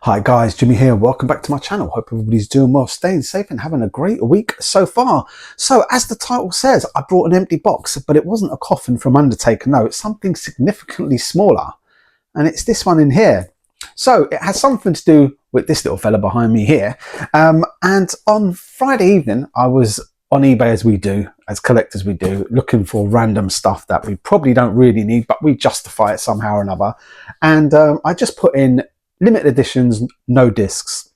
Hi guys, Jimmy here. Welcome back to my channel. Hope everybody's doing well, staying safe and having a great week so far. So as the title says, I brought an empty box, but it wasn't a coffin from Undertaker. No, it's something significantly smaller. And it's this one in here. So it has something to do with this little fella behind me here. And on Friday evening, I was on eBay as we do, as collectors we do, looking for random stuff that we probably don't really need, but we justify it somehow or another. And I just put in limited editions, no discs,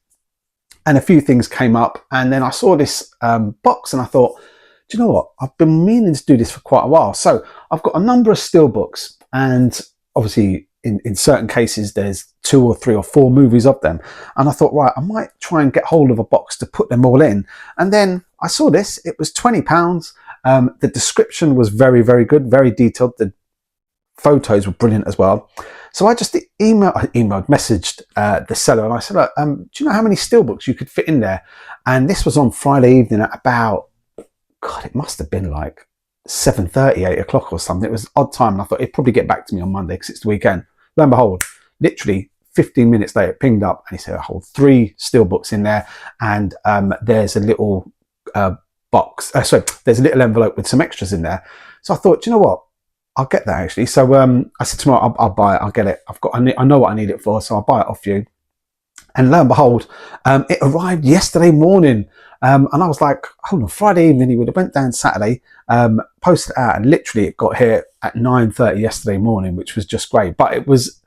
and a few things came up, and then I saw this box and I thought, do you know what, I've been meaning to do this for quite a while. So I've got a number of steelbooks, and obviously in certain cases there's 2 or 3 or 4 movies of them, and I thought, right, I might try and get hold of a box to put them all in. And then I saw this, it was £20. The description was very, very good, very detailed. The photos were brilliant as well. So I just messaged the seller, and I said, look, do you know how many steelbooks you could fit in there? And this was on Friday evening at about, God, it must have been like 7:30, 8 o'clock or something. It was an odd time, and I thought he'd probably get back to me on Monday because it's the weekend. Lo and behold, literally 15 minutes later, it pinged up, and he said, I hold 3 steelbooks in there, and there's a little box, there's a little envelope with some extras in there. So I thought, do you know what? I'll get that actually. So I said tomorrow, I'll buy it. I'll get it. I know what I need it for, so I'll buy it off you. And lo and behold, it arrived yesterday morning. And I was like, hold on, Friday evening, he would have went down Saturday, posted it out, and literally it got here at 9:30 yesterday morning, which was just great. But it was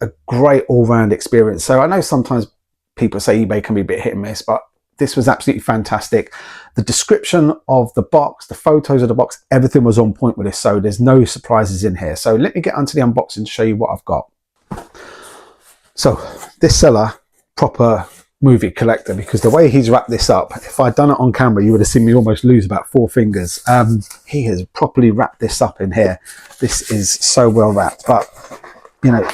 a great all-round experience. So I know sometimes people say eBay can be a bit hit and miss, but this was absolutely fantastic. The description of the box, the photos of the box, everything was on point with this, so there's no surprises in here. So let me get onto the unboxing to show you what I've got. So this seller, proper movie collector, because the way he's wrapped this up, if I'd done it on camera, you would have seen me almost lose about 4 fingers. He has properly wrapped this up in here. This is so well wrapped, but you know,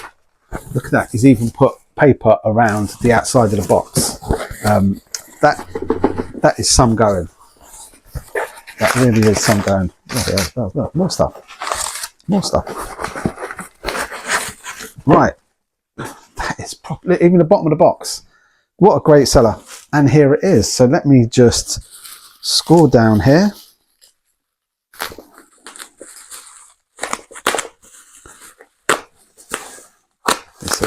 look at that. He's even put paper around the outside of the box. That is some going. That really is some going. Oh, more stuff. More stuff. Right. That is properly, even the bottom of the box. What a great seller. And here it is. So let me just scroll down here.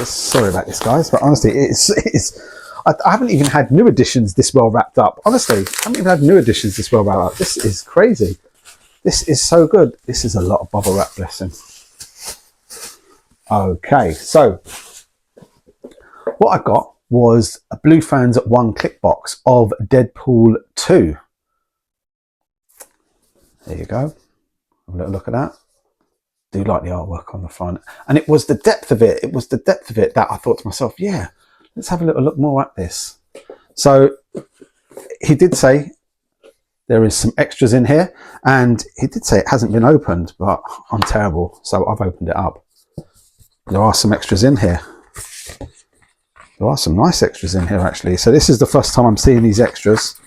Sorry about this, guys, but honestly, it's I haven't even had new editions this well wrapped up. Honestly, I haven't even had new editions this well wrapped up. This is crazy. This is so good. This is a lot of bubble wrap, blessing. Okay, so what I got was a Blufans 1-click box of Deadpool 2. There you go. Have a little look at that. Do like the artwork on the front. And it was the depth of it. It was the depth of it that I thought to myself, yeah, let's have a little look more at this. So he did say there is some extras in here, and he did say it hasn't been opened, but I'm terrible, so I've opened it up. There are some extras in here. There are some nice extras in here, actually. So this is the first time I'm seeing these extras.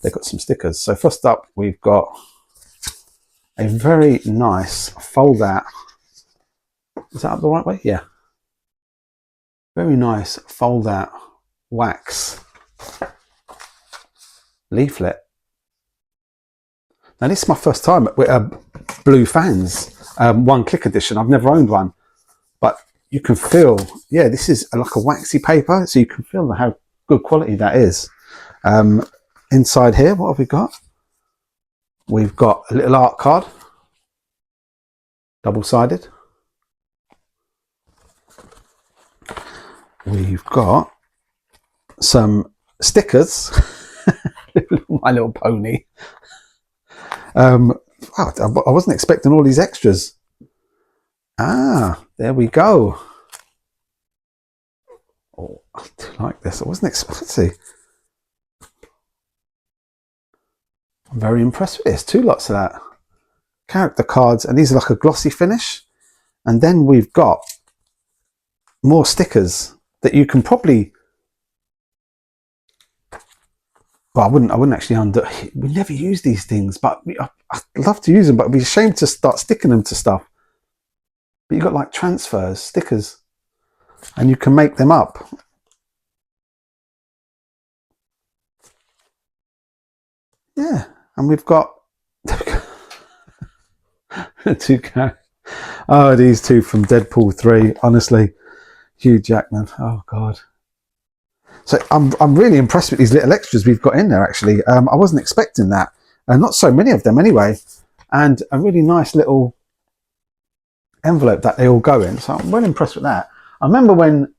They've got some stickers. So first up, we've got a very nice fold out. Is that up the right way? Yeah. Very nice fold out wax leaflet. Now this is my first time with Blufans 1-click edition. I've never owned one, but you can feel, yeah, this is like a waxy paper, so you can feel how good quality that is. Inside here, what have we got? We've got a little art card, double-sided. We've got some stickers. My Little Pony. Wow, I wasn't expecting all these extras. Ah, there we go. Oh, I do like this. I wasn't expecting. I'm very impressed with this. 2 lots of that. Character cards, and these are like a glossy finish. And then we've got more stickers that you can probably, well, I wouldn't actually undo. We never use these things, but I'd love to use them, but it'd be a shame to start sticking them to stuff. But you've got like transfers, stickers. and you can make them up. Yeah, and we've got two characters. Oh, these two from Deadpool 3, honestly. Hugh Jackman, oh God. So I'm really impressed with these little extras we've got in there, actually. I wasn't expecting that. Not so many of them anyway. And a really nice little envelope that they all go in. So I'm well impressed with that. I remember when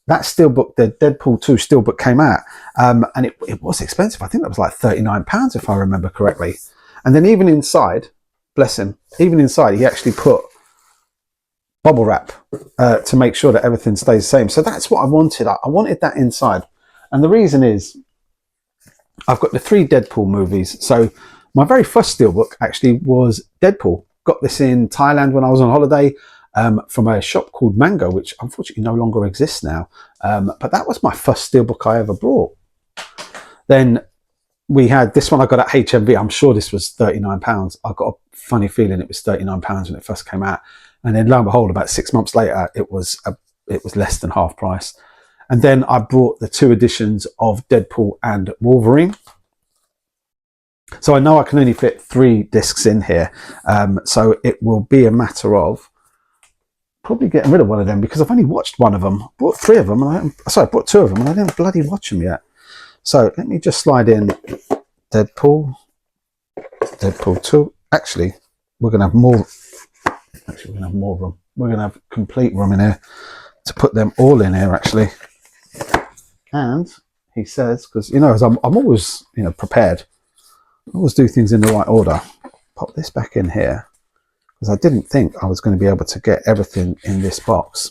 that steelbook, the Deadpool 2 steelbook came out, and it was expensive. I think that was like £39 if I remember correctly. And then even inside, bless him, even inside he actually put bubble wrap to make sure that everything stays the same. So that's what I wanted. I wanted that inside. And the reason is I've got the 3 Deadpool movies. So my very first steelbook actually was Deadpool. Got this in Thailand when I was on holiday from a shop called Mango, which unfortunately no longer exists now. But that was my first steelbook I ever brought. Then we had this one I got at HMV. I'm sure this was £39. I got a funny feeling it was £39 when it first came out. And then lo and behold, about 6 months later, it was less than half price. And then I brought the 2 editions of Deadpool and Wolverine. So I know I can only fit 3 discs in here. So it will be a matter of probably getting rid of one of them because I've only watched one of them. I bought 3 of them, and I bought 2 of them, and I didn't bloody watch them yet. So let me just slide in Deadpool 2. Actually, we're going to have more. Actually, we're going to have more room. We're going to have complete room in here to put them all in here, actually. And he says, because, you know, as I'm always, you know, prepared. I always do things in the right order. Pop this back in here because I didn't think I was going to be able to get everything in this box.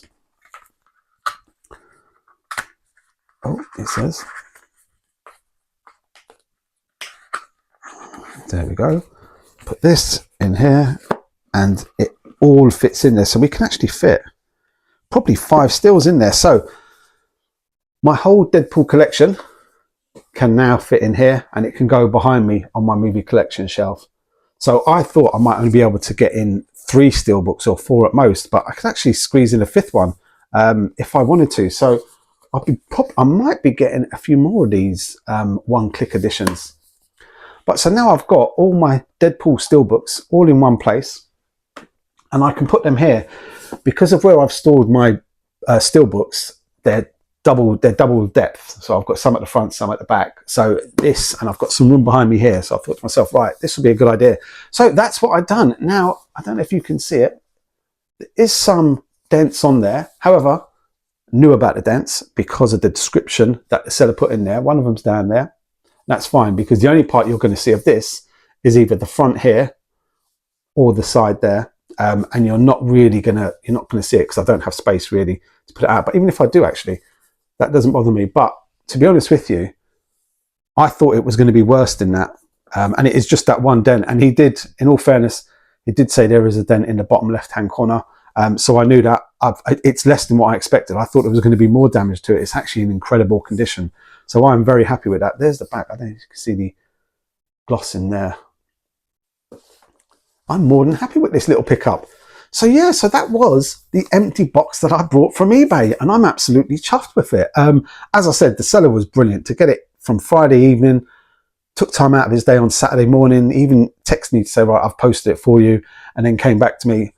Oh, it says. There we go. Put this in here and it all fits in there. So we can actually fit probably 5 stills in there. So my whole Deadpool collection can now fit in here, and it can go behind me on my movie collection shelf. So I thought I might only be able to get in 3 steelbooks or 4 at most, but I could actually squeeze in a 5th one if I wanted to. So I might be getting a few more of these one-click editions. But so now I've got all my Deadpool steelbooks all in one place, and I can put them here because of where I've stored my steelbooks. They're double depth, so I've got some at the front, some at the back. So this, and I've got some room behind me here, so I thought to myself, right, this would be a good idea. So that's what I've done. Now I don't know if you can see it, there is some dents on there. However, knew about the dents because of the description that the seller put in there. One of them's down there. That's fine, because the only part you're going to see of this is either the front here or the side there, and you're not going to see it because I don't have space really to put it out. But even if I do, actually, that doesn't bother me. But to be honest with you, I thought it was going to be worse than that. And it is just that one dent. And he did, in all fairness, he did say there is a dent in the bottom left-hand corner. So I knew that it's less than what I expected. I thought there was going to be more damage to it. It's actually in incredible condition. So I'm very happy with that. There's the back. I don't know if you can see the gloss in there. I'm more than happy with this little pickup. So yeah, so that was the empty box that I brought from eBay, and I'm absolutely chuffed with it. As I said, the seller was brilliant to get it from Friday evening, took time out of his day on Saturday morning, even texted me to say, right, I've posted it for you, and then came back to me.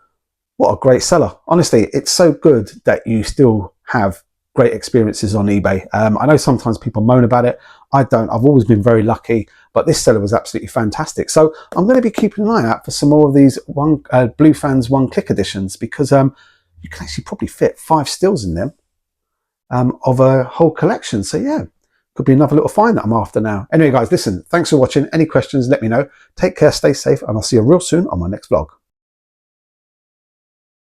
What a great seller. Honestly, it's so good that you still have great experiences on eBay. I know sometimes people moan about it. I don't. I've always been very lucky, but this seller was absolutely fantastic. So I'm going to be keeping an eye out for some more of these Blufans one-click editions, because you can actually probably fit 5 stills in them of a whole collection. So yeah, could be another little find that I'm after now. Anyway, guys, listen, thanks for watching. Any questions, let me know. Take care, stay safe, and I'll see you real soon on my next vlog.